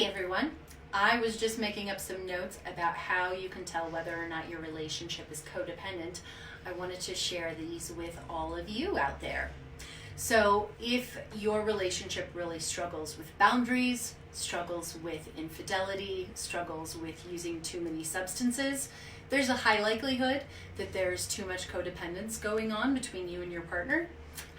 Hey everyone, I was just making up some notes about how you can tell whether or not your relationship is codependent. I wanted to share these with all of you out there. So if your relationship really struggles with boundaries, struggles with infidelity, struggles with using too many substances, there's a high likelihood that there's too much codependence going on between you and your partner.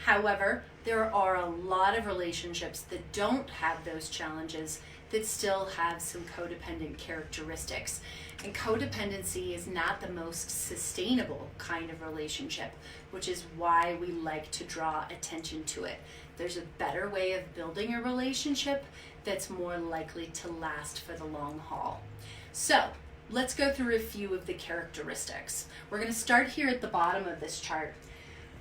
However, there are a lot of relationships that don't have those challenges that still have some codependent characteristics. And codependency is not the most sustainable kind of relationship, which is why we like to draw attention to it. There's a better way of building a relationship that's more likely to last for the long haul. So let's go through a few of the characteristics. We're going to start here at the bottom of this chart.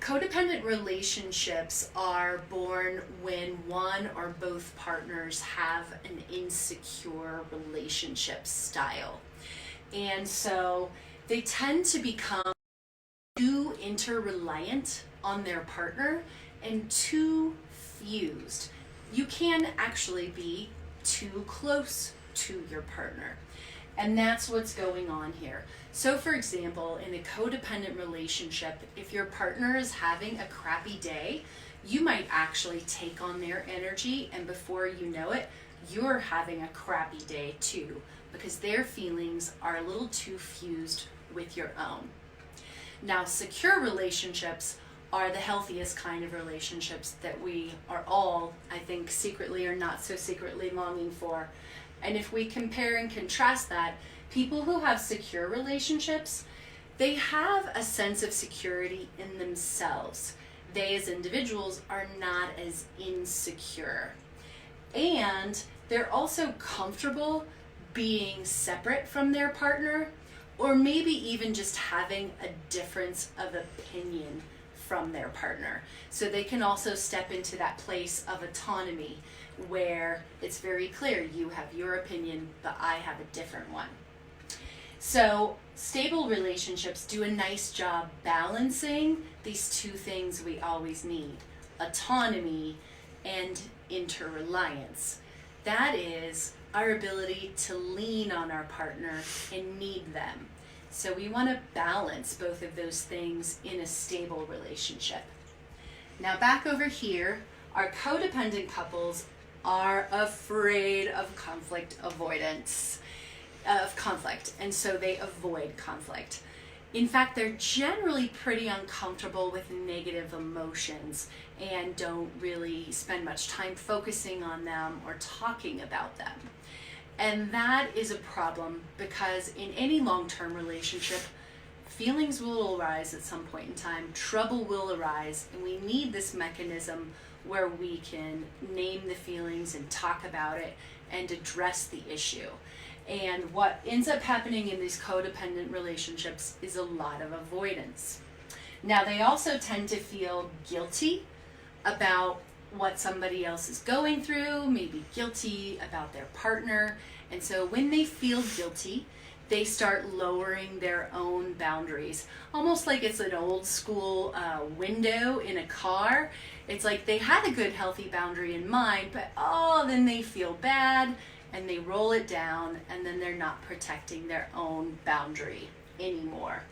Codependent relationships are born when one or both partners have an insecure relationship style. And so they tend to become too interreliant on their partner and too fused. You can actually be too close to your partner. And that's what's going on here. So for example, in a codependent relationship, if your partner is having a crappy day, you might actually take on their energy, and before you know it, you're having a crappy day too, because their feelings are a little too fused with your own. Now, secure relationships are the healthiest kind of relationships that we are all, I think, secretly or not so secretly longing for. And if we compare and contrast that, people who have secure relationships, they have a sense of security in themselves. They as individuals are not as insecure. And they're also comfortable being separate from their partner, or maybe even just having a difference of opinion from their partner. So they can also step into that place of autonomy where it's very clear you have your opinion, but I have a different one. So stable relationships do a nice job balancing these two things we always need: autonomy and interreliance. That is our ability to lean on our partner and need them. So we want to balance both of those things in a stable relationship. Now back over here, our codependent couples are afraid of conflict avoidance, and so they avoid conflict. In fact, they're generally pretty uncomfortable with negative emotions and don't really spend much time focusing on them or talking about them. And that is a problem because in any long-term relationship, feelings will arise at some point in time, trouble will arise, and we need this mechanism where we can name the feelings and talk about it and address the issue. And what ends up happening in these codependent relationships is a lot of avoidance. Now, they also tend to feel guilty about what somebody else is going through, maybe guilty about their partner. And so when they feel guilty, they start lowering their own boundaries, almost like it's an old school window in a car. It's like they had a good, healthy boundary in mind, but then they feel bad and they roll it down, and then they're not protecting their own boundary anymore.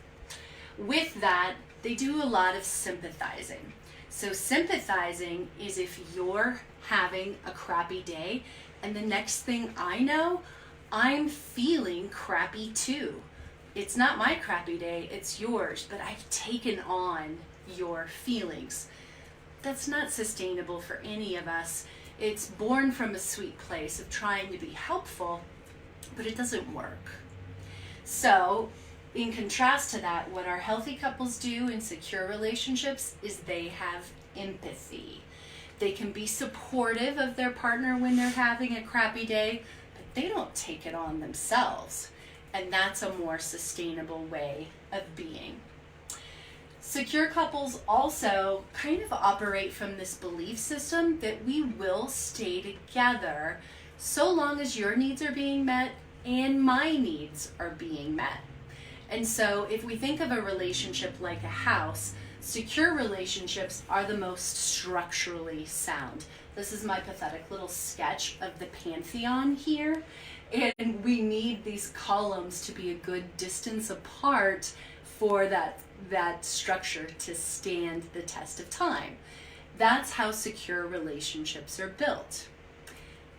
With that, they do a lot of sympathizing. So sympathizing is if you're having a crappy day, and the next thing I know, I'm feeling crappy too. It's not my crappy day, it's yours, but I've taken on your feelings. That's not sustainable for any of us. It's born from a sweet place of trying to be helpful, but it doesn't work. So, in contrast to that, what our healthy couples do in secure relationships is they have empathy. They can be supportive of their partner when they're having a crappy day, but they don't take it on themselves. And that's a more sustainable way of being. Secure couples also kind of operate from this belief system that we will stay together so long as your needs are being met and my needs are being met. And so if we think of a relationship like a house, Secure relationships are the most structurally sound. This is my pathetic little sketch of the pantheon here. And we need these columns to be a good distance apart for that structure to stand the test of time. That's how secure relationships are built.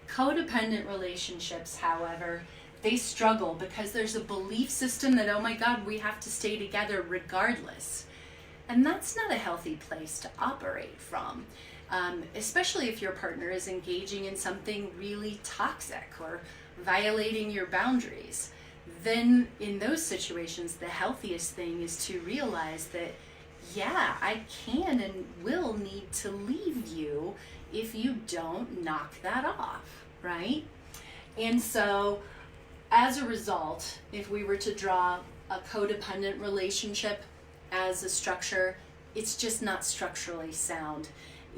Codependent relationships, however, they struggle because there's a belief system that, oh my God, we have to stay together regardless. And that's not a healthy place to operate from, especially if your partner is engaging in something really toxic or violating your boundaries. Then in those situations, the healthiest thing is to realize that, yeah, I can and will need to leave you if you don't knock that off, right? And so as a result, if we were to draw a codependent relationship as a structure, it's just not structurally sound.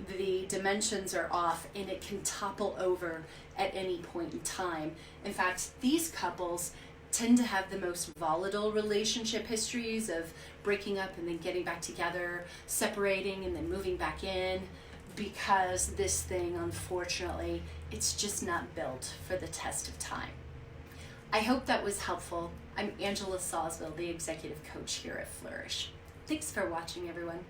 The dimensions are off and it can topple over at any point in time. In fact, these couples tend to have the most volatile relationship histories of breaking up and then getting back together, separating and then moving back in, because this thing, unfortunately, it's just not built for the test of time. I hope that was helpful. I'm Angela Sawsville, the executive coach here at Flourish. Thanks for watching, everyone.